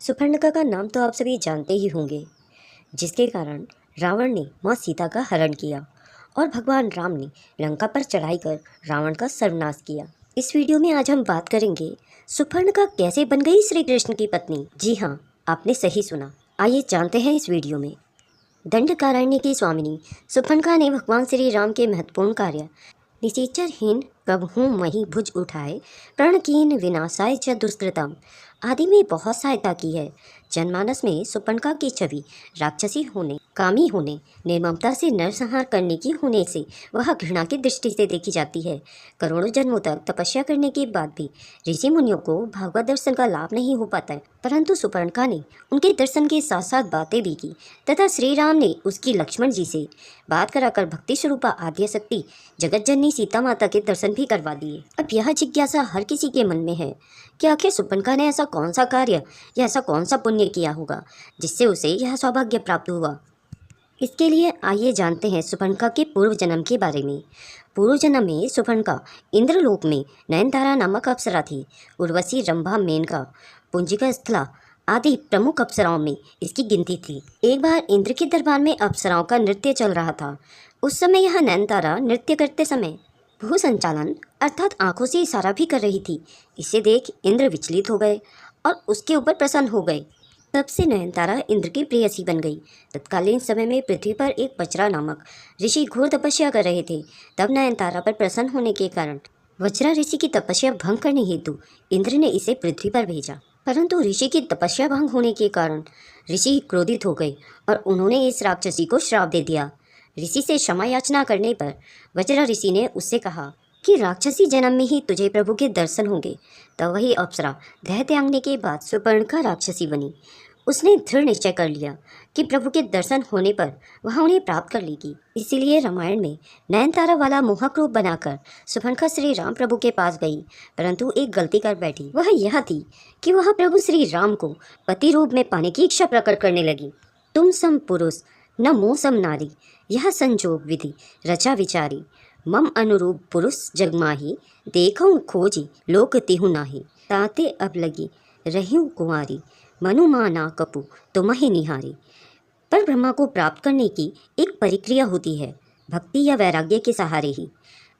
सुपर्णखा का नाम तो आप सभी जानते ही होंगे, जिसके कारण रावण ने माँ सीता का हरण किया और भगवान राम ने लंका पर चढ़ाई कर रावण का सर्वनाश किया। इस वीडियो में आज हम बात करेंगे सुपर्णखा कैसे बन गई श्री कृष्ण की पत्नी। जी हाँ, आपने सही सुना। आइए जानते हैं इस वीडियो में। दंडकारण्य की स्वामिनी सुपर्णखा ने भगवान श्री राम के महत्वपूर्ण कार्य निशिचरहीन प्रभु मही भुज उठाए प्रणकीन विनाशाय च दुष्कृतम आदि में बहुत सहायता की है। जनमानस में सुपर्णखा की छवि राक्षसी होने, कामी होने, निर्ममता से नरसंहार करने की होने से वह घृणा की दृष्टि से देखी जाती है। करोड़ों जन्मों तक तपस्या करने के बाद भी ऋषि मुनियों को भगवत दर्शन का लाभ नहीं हो पाता है, परंतु सुपर्णखा ने उनके दर्शन के साथ साथ बातें भी की तथा श्री राम ने उसकी लक्ष्मण जी से बात कराकर भक्ति स्वरूपा आद्य शक्ति जगत जननी सीता माता के दर्शन भी करवा दिए। अब यह जिज्ञासा हर किसी के मन में है कि आखिर सुपर्णखा ने ऐसा कौन सा कार्य या ऐसा कौन सा पुण्य किया होगा जिससे उसे यह सौभाग्य प्राप्त हुआ। इसके लिए आइए जानते हैं सुपर्णखा के पूर्व जन्म के बारे में। पूर्व जन्म में सुपर्णखा इंद्रलोक में नयनतारा नामक अप्सरा थी। उर्वशी, रंभा, मेनका, पुंजिका, स्थला आदि प्रमुख अप्सराओं में इसकी गिनती थी। एक बार इंद्र के दरबार में अप्सराओं का नृत्य चल रहा था। उस समय यह नयनतारा नृत्य करते समय भू संचालन अर्थात आंखों से इशारा भी कर रही थी। इसे देख इंद्र विचलित हो गए और उसके ऊपर प्रसन्न हो गए। तब से नयनतारा इंद्र की प्रेयसी बन गई। तत्कालीन समय में पृथ्वी पर एक वज्रा नामक ऋषि घोर तपस्या कर रहे थे। तब नयनतारा पर प्रसन्न होने के कारण वज्रा ऋषि की तपस्या भंग करने हेतु इंद्र ने इसे पृथ्वी पर भेजा, परंतु ऋषि की तपस्या भंग होने के कारण ऋषि क्रोधित हो गए और उन्होंने इस राक्षसी को श्राप दे दिया। ऋषि से क्षमा याचना करने पर वज्रा ऋषि ने उससे कहा कि राक्षसी जन्म में ही तुझे प्रभु के दर्शन होंगे। तब वही अप्सरा देह त्यागने के बाद सुपर्णखा राक्षसी बनी। उसने दृढ़ निश्चय कर लिया कि प्रभु के दर्शन होने पर वह उन्हें प्राप्त कर लेगी। इसीलिए रामायण में नयनतारा वाला मोहक रूप बनाकर सुपर्णखा श्री राम प्रभु के पास गई, परंतु एक गलती कर बैठी। वह यह थी कि वह प्रभु श्री राम को पति रूप में पाने की इच्छा प्रकट करने लगी। तुम सम पुरुष न मोह सम नारी, यह संजोग विधि रचा विचारी। मम अनुरूप पुरुष जगमाही, देखऊं खोजी लोक तिहु नाही। ताते अब लगी रहियूं कुंवारी, मनु माना कपू तुम्हें निहारी। पर ब्रह्मा को प्राप्त करने की एक प्रक्रिया होती है। भक्ति या वैराग्य के सहारे ही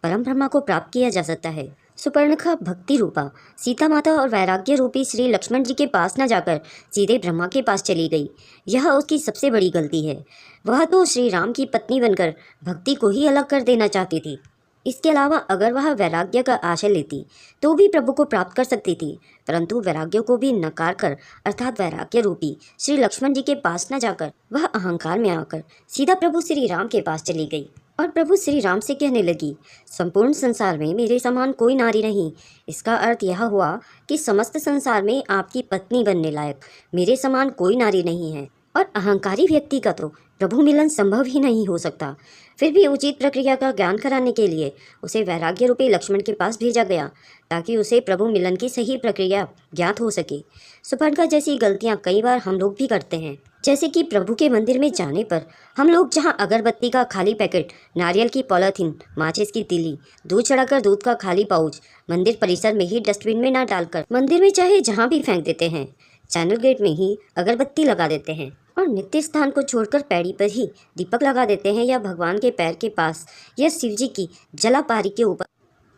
परम ब्रह्मा को प्राप्त किया जा सकता है। सुपर्णखा भक्ति रूपा सीता माता और वैराग्य रूपी श्री लक्ष्मण जी के पास न जाकर सीधे ब्रह्मा के पास चली गई। यह उसकी सबसे बड़ी गलती है। वह तो श्री राम की पत्नी बनकर भक्ति को ही अलग कर देना चाहती थी। इसके अलावा अगर वह वैराग्य का आशय लेती तो भी प्रभु को प्राप्त कर सकती थी, परंतु वैराग्य को भी नकार कर अर्थात वैराग्य रूपी श्री लक्ष्मण जी के पास न जाकर वह अहंकार में आकर सीधा प्रभु श्री राम के पास चली गई और प्रभु श्री राम से कहने लगी, संपूर्ण संसार में मेरे समान कोई नारी नहीं। इसका अर्थ यह हुआ कि समस्त संसार में आपकी पत्नी बनने लायक मेरे समान कोई नारी नहीं है और अहंकारी व्यक्ति का तो प्रभु मिलन संभव ही नहीं हो सकता। फिर भी उचित प्रक्रिया का ज्ञान कराने के लिए उसे वैराग्य रूपी लक्ष्मण के पास भेजा गया ताकि उसे प्रभु मिलन की सही प्रक्रिया ज्ञात हो सके। सुपर्णखा जैसी गलतियां कई बार हम लोग भी करते हैं, जैसे कि प्रभु के मंदिर में जाने पर हम लोग जहां अगरबत्ती का खाली पैकेट, नारियल की पॉलीथीन, माचिस की तीली, दूध चढ़ाकर दूध का खाली पाउच मंदिर परिसर में ही डस्टबिन में न डालकर मंदिर में चाहे जहाँ भी फेंक देते हैं। चैनल गेट में ही अगरबत्ती लगा देते हैं और नित्य स्थान को छोड़कर पैड़ी पर ही दीपक लगा देते हैं या भगवान के पैर के पास या शिव जी की जलापारी के ऊपर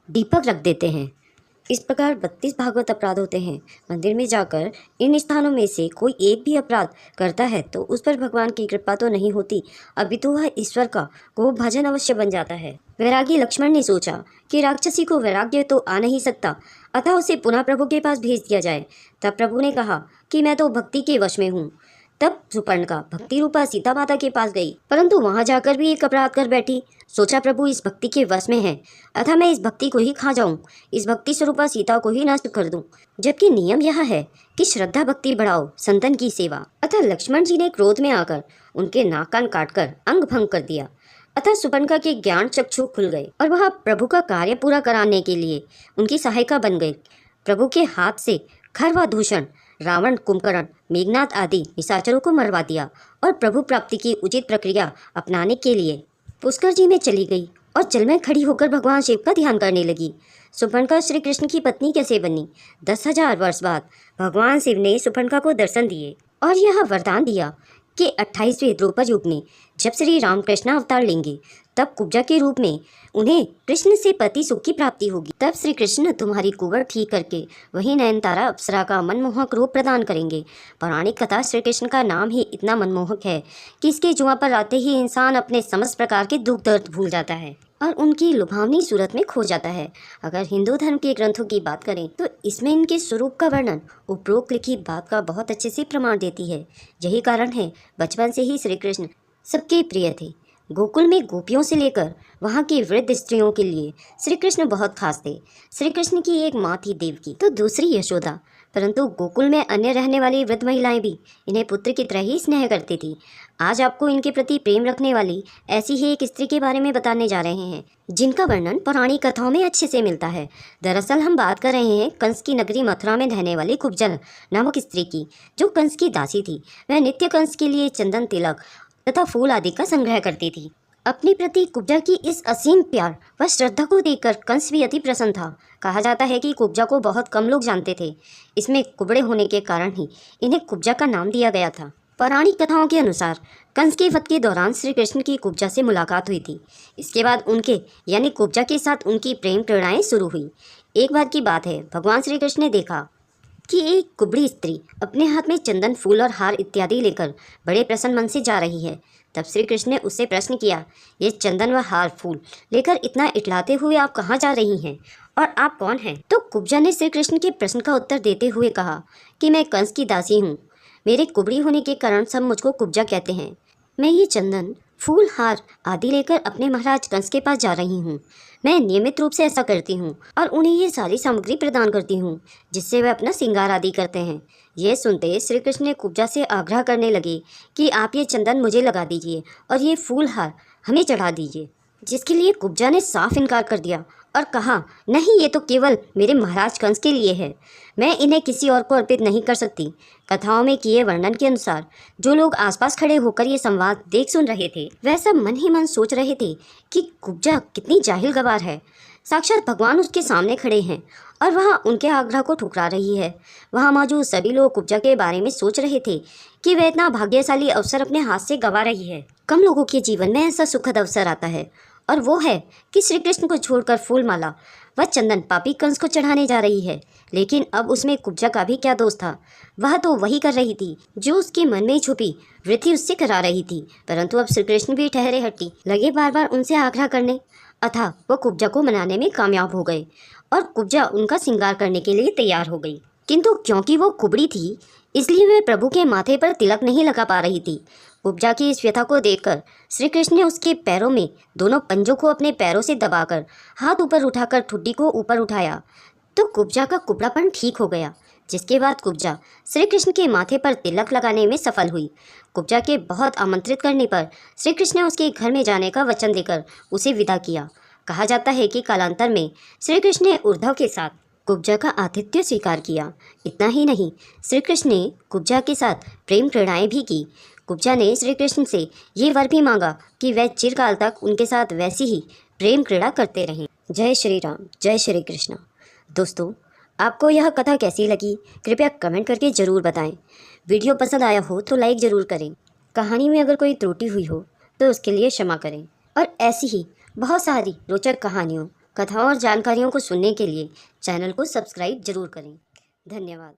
दीपक रख देते हैं। इस प्रकार 32 भागवत अपराध होते हैं। मंदिर में जाकर इन स्थानों में से कोई एक भी अपराध करता है तो उस पर भगवान की कृपा तो नहीं होती, अभी तो वह ईश्वर का को भजन अवश्य बन जाता है। वैरागी लक्ष्मण ने सोचा कि राक्षसी को वैराग्य तो आ नहीं सकता, अतः उसे पुनः प्रभु के पास भेज दिया जाए। तब प्रभु ने कहा कि मैं तो भक्ति के वश में हूँ। तब सुपर्णखा भक्ति रूपा सीता माता के पास गई, परंतु वहां जाकर भी एक अपराध कर बैठी। सोचा प्रभु इस भक्ति के वश में है, अतः मैं इस भक्ति को ही खा जाऊं, इस भक्ति स्वरूपा सीता को ही नष्ट कर दूं। जबकि नियम यह है कि श्रद्धा भक्ति बढ़ाओ, संतन की सेवा। अतः लक्ष्मण जी ने क्रोध में आकर उनके नाक कान काटकर अंग भंग कर दिया। अतः सुपर्णखा के ज्ञान चक्षु खुल गए और वह प्रभु का कार्य पूरा कराने के लिए उनकी सहायिका बन गई। प्रभु के हाथ से खर व दूषण, रावण, कुंभकर्ण, मेघनाथ आदि निशाचरों को मरवा दिया और प्रभु प्राप्ति की उचित प्रक्रिया अपनाने के लिए पुष्कर जी में चली गई और जल में खड़ी होकर भगवान शिव का ध्यान करने लगी। सुपर्णखा श्री कृष्ण की पत्नी कैसे बनी? 10,000 वर्ष बाद भगवान शिव ने सुपर्णखा को दर्शन दिए और यह वरदान दिया कि 28वें द्वापर युग में जब श्री रामकृष्ण अवतार लेंगे तब कुब्जा के रूप में उन्हें कृष्ण से पति सुख की प्राप्ति होगी। तब श्री कृष्ण तुम्हारी कुंवर ठीक करके वही नयनतारा अप्सरा का मनमोहक रूप प्रदान करेंगे। पौराणिक कथा श्री कृष्ण का नाम ही इतना मनमोहक है कि इसके जुआ पर आते ही इंसान अपने समस्त प्रकार के दुख दर्द भूल जाता है और उनकी लुभावनी सूरत में खो जाता है। अगर हिंदू धर्म के ग्रंथों की बात करें तो इसमें इनके स्वरूप का वर्णन उपरोक्त लिखित बात का बहुत अच्छे से प्रमाण देती है। यही कारण है बचपन से ही श्री कृष्ण सबके प्रिय थे। गोकुल में गोपियों से लेकर वहाँ की वृद्ध स्त्रियों के लिए श्री कृष्ण बहुत खास थे। श्री कृष्ण की एक माँ थी देवकी तो दूसरी यशोदा, परंतु गोकुल में अन्य रहने वाली वृद्ध महिलाएं भी इन्हें पुत्र की तरह ही स्नेह करती थी। आज आपको इनके प्रति प्रेम रखने वाली ऐसी ही एक स्त्री के बारे में बताने जा रहे हैं जिनका वर्णन पौराणिक कथाओं में अच्छे से मिलता है। दरअसल हम बात कर रहे हैं कंस की नगरी मथुरा में रहने वाली कुब्जा नामक स्त्री की, जो कंस की दासी थी। वह नित्य कंस के लिए चंदन, तिलक तथा फूल आदि का संग्रह करती थी। अपने प्रति कुब्जा की इस असीम प्यार व श्रद्धा को देखकर कंस भी अति प्रसन्न था। कहा जाता है कि कुब्जा को बहुत कम लोग जानते थे। इसमें कुबड़े होने के कारण ही इन्हें कुब्जा का नाम दिया गया था। पौराणिक कथाओं के अनुसार कंस के वध के दौरान श्री कृष्ण की कुब्जा से मुलाकात हुई थी। इसके बाद उनके यानी कुब्जा के साथ उनकी प्रेम प्रेरणाएं शुरू हुई। एक बार की बात है, भगवान श्री कृष्ण ने देखा कि एक कुबड़ी स्त्री अपने हाथ में चंदन, फूल और हार इत्यादि लेकर बड़े प्रसन्न मन से जा रही है। तब श्री कृष्ण ने उससे प्रश्न किया, ये चंदन व हार फूल लेकर इतना इटलाते हुए आप कहाँ जा रही हैं और आप कौन हैं? तो कुब्जा ने श्री कृष्ण के प्रश्न का उत्तर देते हुए कहा कि मैं कंस की दासी हूँ। मेरे कुबड़ी होने के कारण सब मुझको कुब्जा कहते हैं। मैं ये चंदन, फूल, हार आदि लेकर अपने महाराज कंस के पास जा रही हूँ। मैं नियमित रूप से ऐसा करती हूँ और उन्हें ये सारी सामग्री प्रदान करती हूँ जिससे वे अपना श्रृंगार आदि करते हैं। ये सुनते श्री कृष्ण ने कुब्जा से आग्रह करने लगे कि आप ये चंदन मुझे लगा दीजिए और ये फूल हार हमें चढ़ा दीजिए, जिसके लिए कुब्जा ने साफ इनकार कर दिया और कहा, नहीं, ये तो केवल मेरे महाराज कंस के लिए है, मैं इन्हें किसी और को अर्पित नहीं कर सकती। कथाओं में किए वर्णन के अनुसार जो लोग आसपास खड़े होकर ये संवाद देख सुन रहे थे वह सब मन ही मन सोच रहे थे कि कुब्जा कितनी जाहिल गवार है। साक्षात भगवान उसके सामने खड़े हैं और वह उनके आग्रह को ठुकरा रही है। वहाँ मौजूद सभी लोग कुब्जा के बारे में सोच रहे थे कि वह इतना भाग्यशाली अवसर अपने हाथ से गंवा रही है। कम लोगों के जीवन में ऐसा सुखद अवसर आता है और वो है कि श्री कृष्ण को छोड़कर फूल माला व चंदन पापी कंस को चढ़ाने जा रही है। लेकिन अब उसमें कुब्जा का भी क्या दोष था? वह तो वही कर रही थी जो उसके मन में छुपी वृत्ति उससे करा रही थी। परंतु अब श्री कृष्ण भी ठहरे हटी लगे बार बार उनसे आग्रह करने, अतः वो कुब्जा को मनाने में कामयाब हो गए और कुब्जा उनका श्रृंगार करने के लिए तैयार हो गई। किंतु क्योंकि वो कुबड़ी थी इसलिए वे प्रभु के माथे पर तिलक नहीं लगा पा रही थी। कुब्जा की इस व्यथा को देखकर श्री कृष्ण ने उसके पैरों में दोनों पंजों को अपने पैरों से दबाकर हाथ ऊपर उठाकर ठुड्डी को ऊपर उठाया तो कुब्जा का कुबड़ापन ठीक हो गया, जिसके बाद कुब्जा श्री कृष्ण के माथे पर तिलक लगाने में सफल हुई। कुब्जा के बहुत आमंत्रित करने पर श्री कृष्ण ने उसके घर में जाने का वचन देकर उसे विदा किया। कहा जाता है कि कालांतर में श्री कृष्ण ने उद्धव के साथ कुब्जा का आतिथ्य स्वीकार किया। इतना ही नहीं, श्री कृष्ण ने कुब्जा के साथ प्रेम प्रेरणाएं भी की। कुब्जा ने श्री कृष्ण से ये वर भी मांगा कि वह चिरकाल तक उनके साथ वैसी ही प्रेम क्रीड़ा करते रहें। जय श्री राम, जय श्री कृष्ण। दोस्तों, आपको यह कथा कैसी लगी कृपया कमेंट करके ज़रूर बताएं। वीडियो पसंद आया हो तो लाइक ज़रूर करें। कहानी में अगर कोई त्रुटि हुई हो तो उसके लिए क्षमा करें। और ऐसी ही बहुत सारी रोचक कहानियों, कथाओं और जानकारियों को सुनने के लिए चैनल को सब्सक्राइब जरूर करें। धन्यवाद।